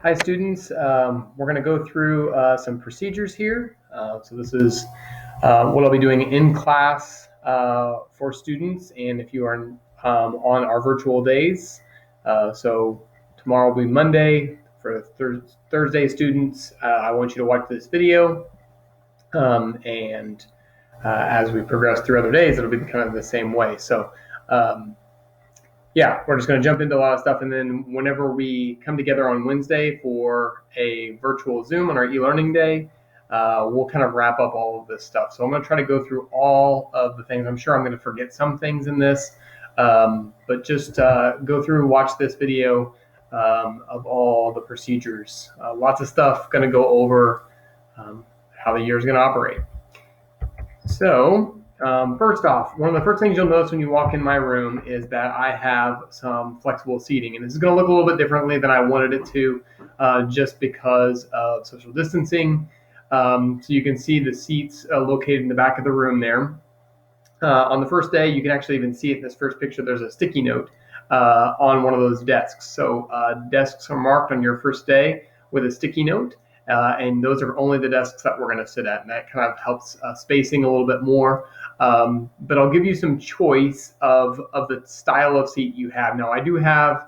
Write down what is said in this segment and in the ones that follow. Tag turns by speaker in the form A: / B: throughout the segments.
A: Hi, students. We're going to go through some procedures here. So this is what I'll be doing in class for students, and if you are on our virtual days. So tomorrow will be Monday. For Thursday students, I want you to watch this video, and as we progress through other days, it'll be kind of the same way. So yeah, we're just going to jump into a lot of stuff. And then whenever we come together on Wednesday for a virtual Zoom on our e-learning day, we'll kind of wrap up all of this stuff. So I'm going to try to go through all of the things. I'm sure I'm going to forget some things in this, but just go through, watch this video of all the procedures. Lots of stuff going to go over how the year is going to operate. So first off, one of the first things you'll notice when you walk in my room is that I have some flexible seating. And this is going to look a little bit differently than I wanted it to, just because of social distancing. So you can see the seats located in the back of the room there. On the first day, you can actually even see it in this first picture. There's a sticky note on one of those desks. So desks are marked on your first day with a sticky note. And those are only the desks that we're going to sit at, and that kind of helps spacing a little bit more. But I'll give you some choice of the style of seat you have. Now, I do have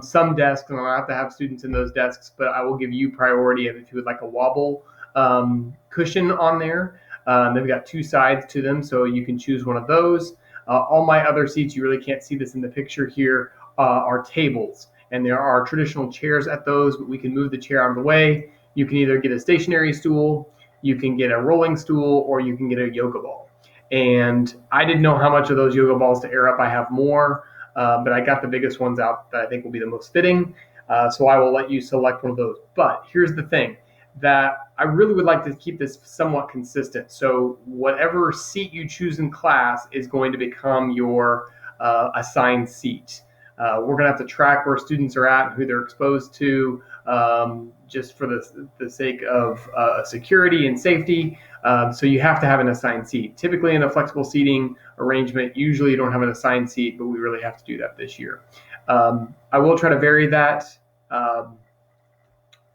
A: some desks, and I'll have to have students in those desks, but I will give you priority if you would like a wobble cushion on there. They've got two sides to them, so you can choose one of those. All my other seats, you really can't see this in the picture here, are tables. And there are traditional chairs at those, but we can move the chair out of the way. You can either get a stationary stool, you can get a rolling stool, or you can get a yoga ball. And I didn't know how much of those yoga balls to air up. I have more, but I got the biggest ones out that I think will be the most fitting. So I will let you select one of those. But here's the thing, that I really would like to keep this somewhat consistent. So whatever seat you choose in class is going to become your assigned seat. We're going to have to track where students are at and who they're exposed to, just for the sake of security and safety. So you have to have an assigned seat. Typically in a flexible seating arrangement, usually you don't have an assigned seat, but we really have to do that this year. I will try to vary that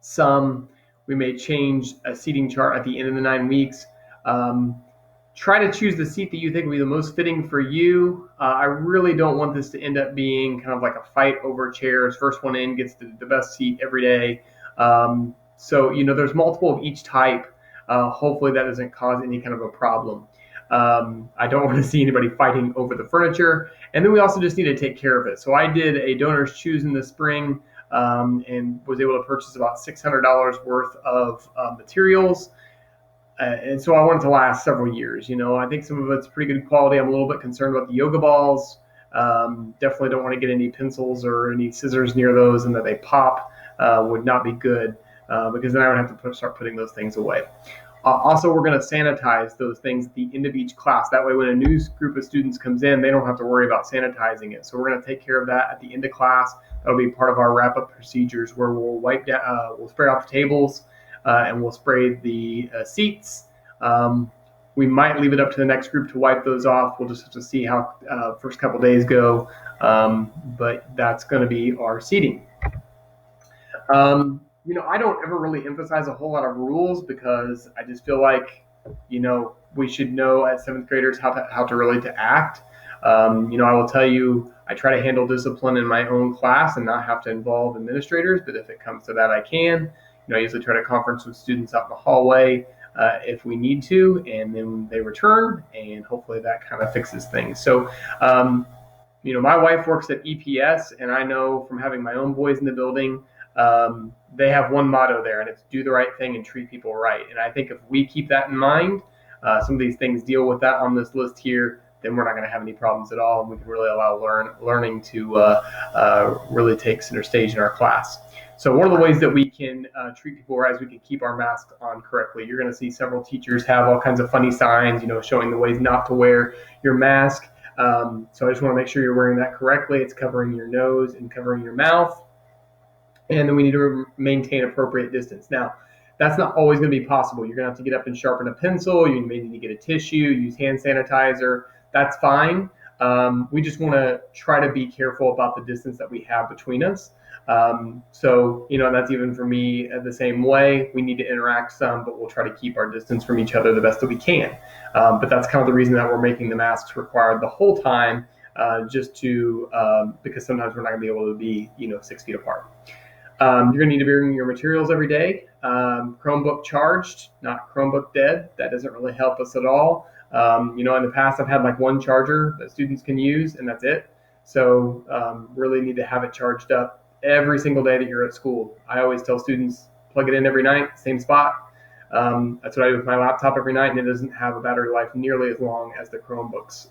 A: some. We may change a seating chart at the end of the 9 weeks. Try to choose the seat that you think will be the most fitting for you. I really don't want this to end up being kind of like a fight over chairs. First one in gets the best seat every day. So, there's multiple of each type. Hopefully that doesn't cause any kind of a problem. I don't want to see anybody fighting over the furniture. And then we also just need to take care of it. So I did a donor's choose in the spring and was able to purchase about $600 worth of materials. And so I want it to last several years. I think some of it's pretty good quality. I'm a little bit concerned about the yoga balls. Definitely don't want to get any pencils or any scissors near those, and that they pop would not be good, because then I would have to start putting those things away. Also, we're going to sanitize those things at the end of each class. That way, when a new group of students comes in, they don't have to worry about sanitizing it. So we're going to take care of that at the end of class. That'll be part of our wrap-up procedures, where we'll wipe down, we'll spray off the tables, and we'll spray the seats. We might leave it up to the next group to wipe those off. We'll just have to see how first couple days go, but that's going to be our seating. I don't ever really emphasize a whole lot of rules, because I just feel like, we should know as seventh graders how to really to act. I will tell you, I try to handle discipline in my own class and not have to involve administrators, but if it comes to that, I can. I usually try to conference with students out in the hallway if we need to, and then they return, and hopefully that kind of fixes things. So, my wife works at EPS, and I know from having my own boys in the building, they have one motto there, and it's do the right thing and treat people right. And I think if we keep that in mind, some of these things deal with that on this list here, then we're not going to have any problems at all, and we can really allow learning to really take center stage in our class. So one of the ways that we can treat people right is we can keep our masks on correctly. You're going to see several teachers have all kinds of funny signs, showing the ways not to wear your mask. So I just want to make sure you're wearing that correctly. It's covering your nose and covering your mouth. And then we need to maintain appropriate distance. Now, that's not always going to be possible. You're going to have to get up and sharpen a pencil. You may need to get a tissue, use hand sanitizer. That's fine. We just want to try to be careful about the distance that we have between us. So, that's even for me the same way. We need to interact some, but we'll try to keep our distance from each other the best that we can. But that's kind of the reason that we're making the masks required the whole time, because sometimes we're not going to be able to be, 6 feet apart. You're going to need to bring your materials every day. Chromebook charged, not Chromebook dead. That doesn't really help us at all. In the past, I've had like one charger that students can use, and that's it. So really need to have it charged up every single day that you're at school. I always tell students, plug it in every night, same spot. That's what I do with my laptop every night, and it doesn't have a battery life nearly as long as the Chromebooks.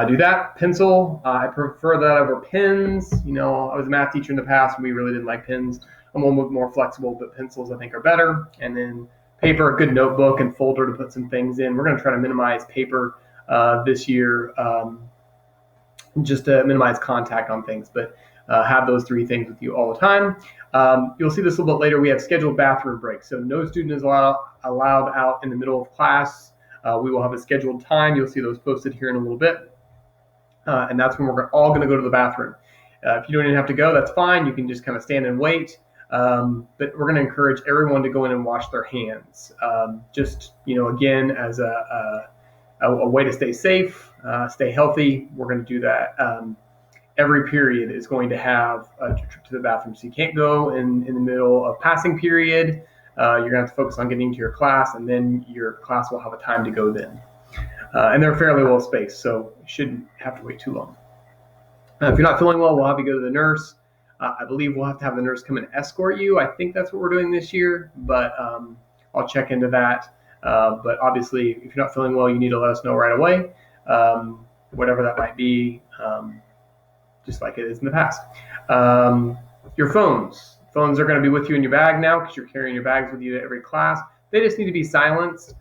A: Do that. Pencil, I prefer that over pens. I was a math teacher in the past, and we really didn't like pens. I'm a little bit more flexible, but pencils I think are better. And then paper, a good notebook and folder to put some things in. We're going to try to minimize paper this year, just to minimize contact on things, but have those three things with you all the time. You'll see this a little bit later. We have scheduled bathroom breaks. So no student is allowed out in the middle of class. We will have a scheduled time. You'll see those posted here in a little bit. And that's when we're all going to go to the bathroom. If you don't even have to go, that's fine. You can just kind of stand and wait. But we're going to encourage everyone to go in and wash their hands. Again, as a way to stay safe, stay healthy. We're going to do that. Every period is going to have a trip to the bathroom. So you can't go in the middle of passing period. You're going to have to focus on getting to your class, and then your class will have a time to go then. And they're fairly well spaced, so you shouldn't have to wait too long. If you're not feeling well, we'll have you go to the nurse. I believe we'll have to have the nurse come and escort you. I think that's what we're doing this year, but I'll check into that. But obviously, if you're not feeling well, you need to let us know right away, whatever that might be, just like it is in the past. Your phones. Phones are going to be with you in your bag now because you're carrying your bags with you to every class. They just need to be silenced.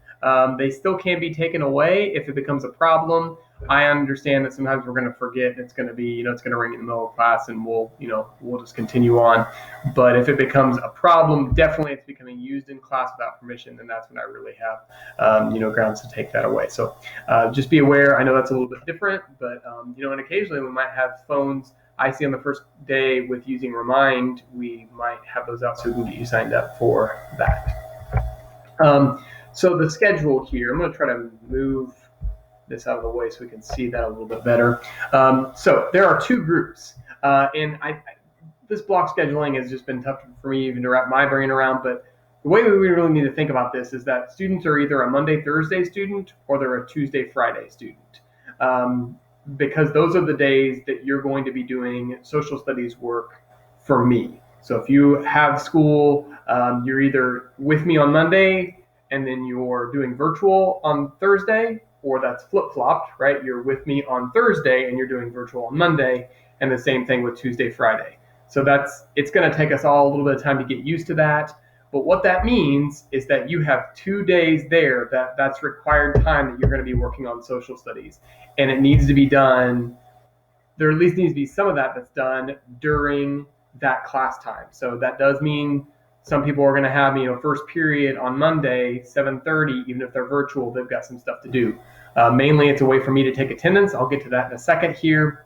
A: They still can be taken away if it becomes a problem. I understand that sometimes we're going to forget, and it's going to be, it's going to ring in the middle of class, and we'll just continue on. But if it becomes a problem, definitely it's becoming used in class without permission, then that's when I really have, grounds to take that away. So just be aware. I know that's a little bit different, but and occasionally we might have phones. I see on the first day with using Remind, we might have those out so we can get you signed up for that. So the schedule here, I'm going to try to move this out of the way so we can see that a little bit better. So there are two groups, and this block scheduling has just been tough for me even to wrap my brain around, but the way we really need to think about this is that students are either a Monday, Thursday student or they're a Tuesday, Friday student, because those are the days that you're going to be doing social studies work for me. So if you have school, you're either with me on Monday and then you're doing virtual on Thursday, or that's flip-flopped, right? You're with me on Thursday and you're doing virtual on Monday, and the same thing with Tuesday, Friday. So it's going to take us all a little bit of time to get used to that. But what that means is that you have 2 days there that's required time that you're going to be working on social studies. And it needs to be done, there at least needs to be some of that that's done during that class time. So that does mean some people are going to have, first period on Monday, 7:30, even if they're virtual, they've got some stuff to do. Mainly it's a way for me to take attendance. I'll get to that in a second here.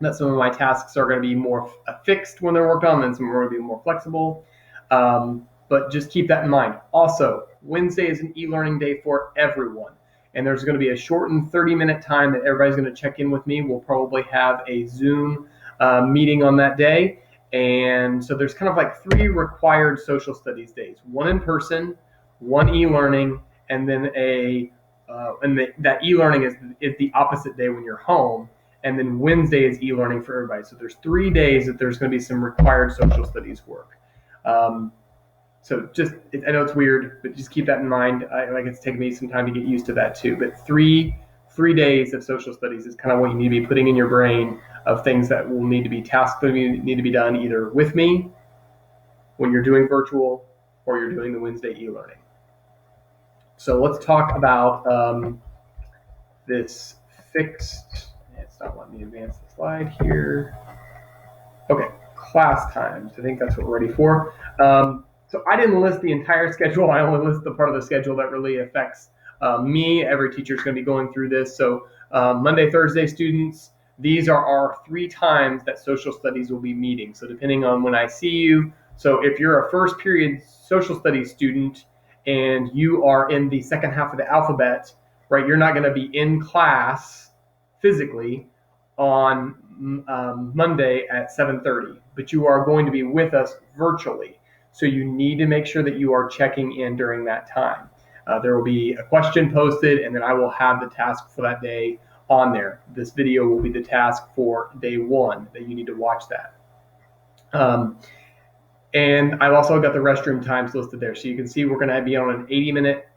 A: That some of my tasks are going to be more fixed when they're worked on, then some are going to be more flexible. But just keep that in mind. Also, Wednesday is an e-learning day for everyone. And there's going to be a shortened 30-minute time that everybody's going to check in with me. We'll probably have a Zoom meeting on that day. And so there's kind of like 3 required social studies days: one in person, one e-learning, and then that e-learning is the opposite day when you're home. And then Wednesday is e-learning for everybody. So there's 3 days that there's going to be some required social studies work. So I know it's weird, but just keep that in mind. It's taken me some time to get used to that too. But three days of social studies is kind of what you need to be putting in your brain of things that will need to be tasks that need to be done either with me when you're doing virtual or you're doing the Wednesday e-learning. So let's talk about this fixed. It's not letting me advance the slide here. Okay, class times. I think that's what we're ready for. So I didn't list the entire schedule. I only list the part of the schedule that really affects me. Every teacher is going to be going through this. So Monday, Thursday students, these are our 3 times that social studies will be meeting. So depending on when I see you, so if you're a first period social studies student and you are in the second half of the alphabet, right, you're not going to be in class physically on Monday at 7:30, but you are going to be with us virtually. So you need to make sure that you are checking in during that time. There will be a question posted, and then I will have the task for that day on there. This video will be the task for day 1 that you need to watch that. And I've also got the restroom times listed there. So you can see we're going to be on an 80-minute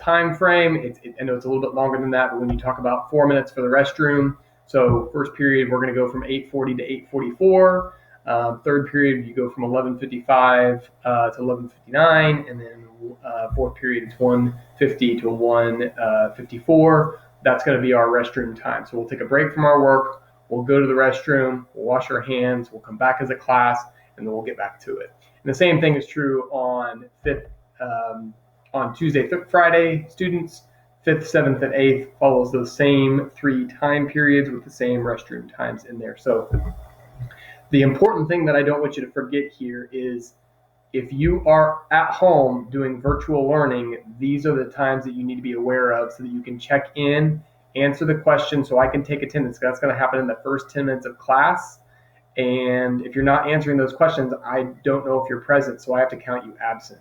A: time frame. I know it's a little bit longer than that, but when you talk about 4 minutes for the restroom, so first period, we're going to go from 8:40 to 8:44. Third period, you go from 11:55 to 11:59. And then fourth period, it's 1:50 to 1:54. That's going to be our restroom time. So we'll take a break from our work. We'll go to the restroom. We'll wash our hands. We'll come back as a class, and then we'll get back to it. And the same thing is true on Tuesday, Friday students. 5th, 7th, and 8th follows those same 3 time periods with the same restroom times in there. So the important thing that I don't want you to forget here is if you are at home doing virtual learning, these are the times that you need to be aware of so that you can check in, answer the question so I can take attendance. That's going to happen in the first 10 minutes of class. And if you're not answering those questions, I don't know if you're present, so I have to count you absent.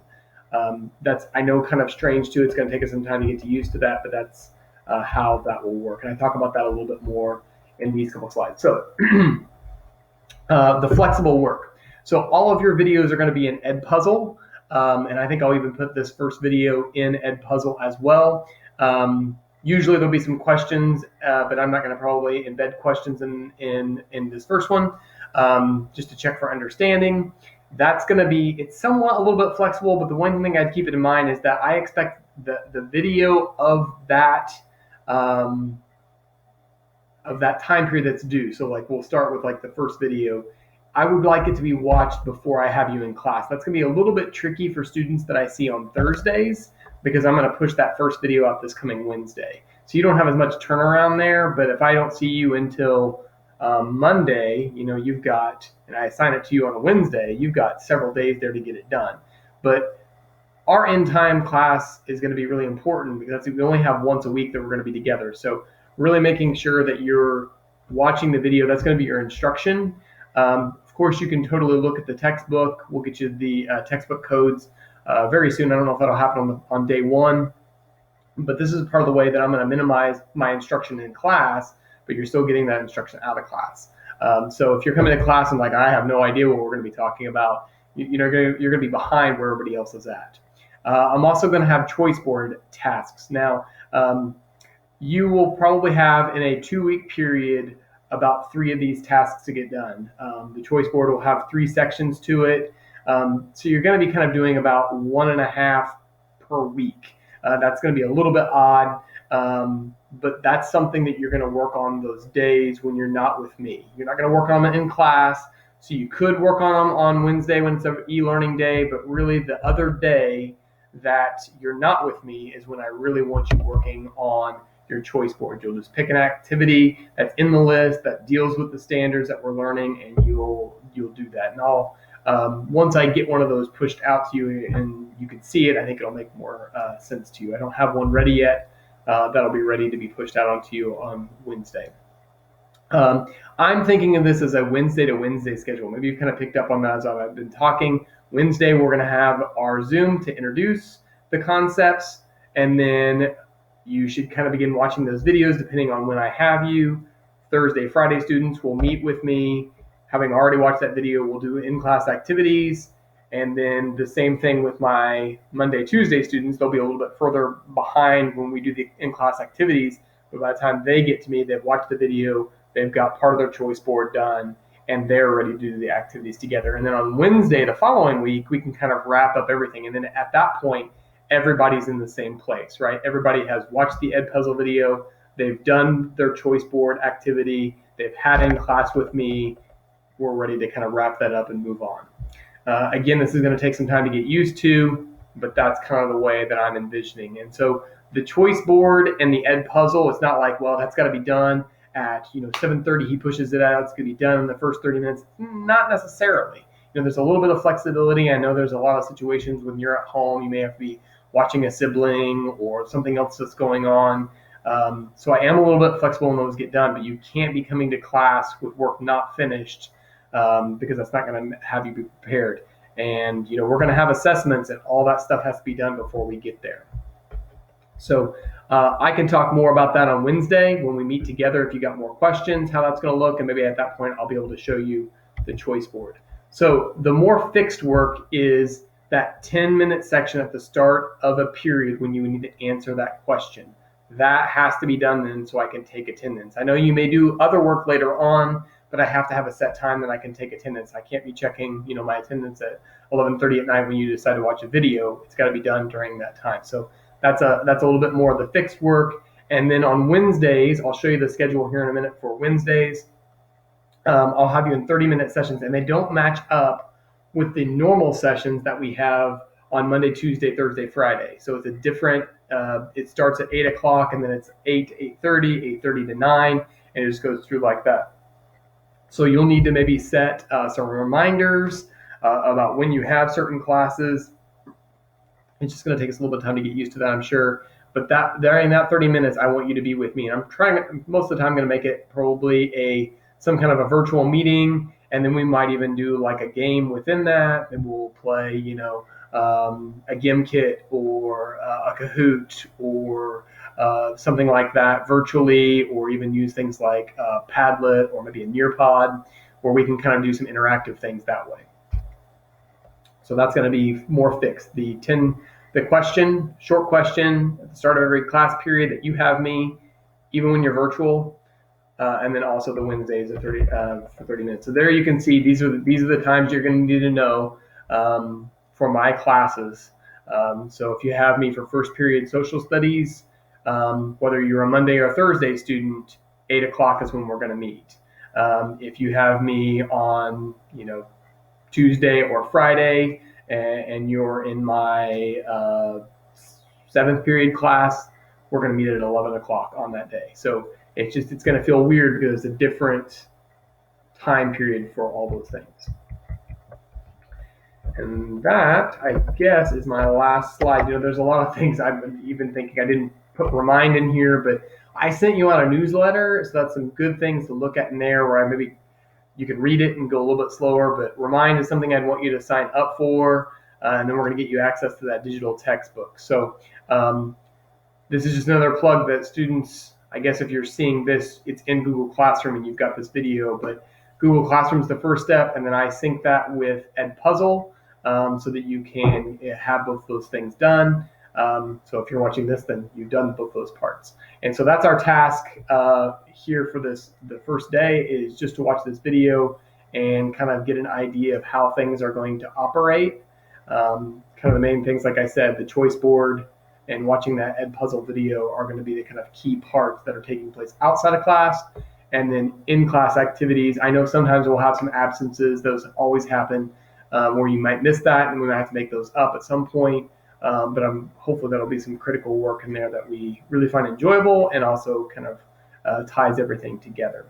A: That's, I know, kind of strange too. It's going to take us some time to get used to that, but that's how that will work. And I talk about that a little bit more in these couple slides. So the flexible work. So all of your videos are going to be in Edpuzzle, and I think I'll even put this first video in Edpuzzle as well. Usually there'll be some questions, but I'm not going to probably embed questions in this first one, just to check for understanding. That's going to be, it's somewhat a little bit flexible, but the one thing I'd keep it in mind is that I expect the video of that time period that's due. So like we'll start with like the first video. I would like it to be watched before I have you in class. That's going to be a little bit tricky for students that I see on Thursdays because I'm going to push that first video out this coming Wednesday. So you don't have as much turnaround there, but if I don't see you until Monday, you know, you've got, and I assign it to you on a Wednesday, you've got several days there to get it done. But our in-time class is going to be really important because we only have once a week that we're going to be together. So really making sure that you're watching the video, that's going to be your instruction. Of course, you can totally look at the textbook. We'll get you the textbook codes very soon. I don't know if that'll happen on day 1, but this is part of the way that I'm going to minimize my instruction in class, but you're still getting that instruction out of class. So if you're coming to class and like, I have no idea what we're going to be talking about, you're going to be behind where everybody else is at. I'm also going to have choice board tasks. Now, you will probably have in a 2-week period about 3 of these tasks to get done. The choice board will have 3 sections to it. So you're going to be kind of doing about 1.5 per week. That's going to be a little bit odd, but that's something that you're going to work on those days when you're not with me. You're not going to work on them in class, so you could work on them on Wednesday when it's an e-learning day, but really the other day that you're not with me is when I really want you working on your choice board. You'll just pick an activity that's in the list that deals with the standards that we're learning, and you'll do that. And I'll once I get one of those pushed out to you and you can see it, I think it'll make more sense to you. I don't have one ready yet. That'll be ready to be pushed out onto you on Wednesday. I'm thinking of this as a Wednesday to Wednesday schedule. Maybe you've kind of picked up on that as I've been talking. Wednesday, we're going to have our Zoom to introduce the concepts, and then you should kind of begin watching those videos depending on when I have you. Thursday, Friday students will meet with me. Having already watched that video, we'll do in-class activities. And then the same thing with my Monday, Tuesday students. They'll be a little bit further behind when we do the in-class activities. But by the time they get to me, they've watched the video, they've got part of their choice board done, and they're ready to do the activities together. And then on Wednesday, the following week, we can kind of wrap up everything. And then at that point, everybody's in the same place, right? Everybody has watched the Edpuzzle video. They've done their choice board activity. They've had in class with me. We're ready to kind of wrap that up and move on. Again, this is going to take some time to get used to, but that's kind of the way that I'm envisioning. And so the choice board and the Edpuzzle, it's not like, well, that's got to be done at 7:30 he pushes it out, it's going to be done in the first 30 minutes. Not necessarily. There's a little bit of flexibility. I know there's a lot of situations when you're at home, you may have to be watching a sibling or something else that's going on. So I am a little bit flexible when those get done, but you can't be coming to class with work not finished, because that's not going to have you be prepared. And we're going to have assessments, and all that stuff has to be done before we get there. So I can talk more about that on Wednesday when we meet together. If you got more questions, how that's going to look, and maybe at that point I'll be able to show you the choice board. So the more fixed work is that 10-minute section at the start of a period when you need to answer that question. That has to be done then so I can take attendance. I know you may do other work later on, but I have to have a set time that I can take attendance. I can't be checking, my attendance at 11:30 at night when you decide to watch a video. It's got to be done during that time. So that's a little bit more of the fixed work. And then on Wednesdays, I'll show you the schedule here in a minute for Wednesdays. I'll have you in 30-minute sessions, and they don't match up with the normal sessions that we have on Monday, Tuesday, Thursday, Friday. So it's a different, it starts at 8 o'clock, and then it's 8 to 8:30, 8:30 to 9, and it just goes through like that. So you'll need to maybe set some reminders about when you have certain classes. It's just going to take us a little bit of time to get used to that, I'm sure. But during that 30 minutes, I want you to be with me. And I'm trying, most of the time, I'm going to make it probably some kind of a virtual meeting. And then we might even do like a game within that. And we'll play, a Gimkit or a Kahoot or something like that virtually, or even use things like Padlet or maybe a Nearpod, where we can kind of do some interactive things that way. So that's going to be more fixed. The short question at the start of every class period that you have me, even when you're virtual, and then also the Wednesdays at 30 for 30 minutes. So there you can see these are the times you're going to need to know for my classes. So if you have me for first period social studies, whether you're a Monday or Thursday student, 8 o'clock is when we're going to meet. If you have me on Tuesday or Friday, and you're in my 7th period class, we're going to meet at 11 o'clock on that day. So it's going to feel weird because it's a different time period for all those things. And that, I guess, is my last slide. There's a lot of things I've been even thinking. I didn't put remind in here, but I sent you out a newsletter, so that's some good things to look at in there where maybe you can read it and go a little bit slower, but Remind is something I'd want you to sign up for, and then we're going to get you access to that digital textbook. So this is just another plug that students, I guess if you're seeing this, it's in Google Classroom and you've got this video, but Google Classroom is the first step, and then I sync that with Edpuzzle so that you can have both those things done. So if you're watching this, then you've done both those parts. And so that's our task here for the first day, is just to watch this video and kind of get an idea of how things are going to operate. Kind of the main things, like I said, the choice board and watching that Edpuzzle video are going to be the kind of key parts that are taking place outside of class. And then in-class activities, I know sometimes we'll have some absences. Those always happen where you might miss that, and we might have to make those up at some point. But I'm hopeful that'll be some critical work in there that we really find enjoyable and also kind of ties everything together.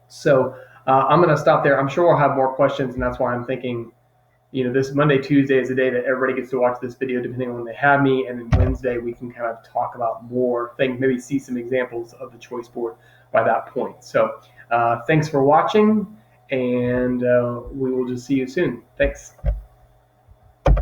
A: So I'm going to stop there. I'm sure we'll have more questions, and that's why I'm thinking, this Monday, Tuesday is the day that everybody gets to watch this video, depending on when they have me, and then Wednesday we can kind of talk about more things, maybe see some examples of the choice board by that point. So thanks for watching, and we will just see you soon. Thanks.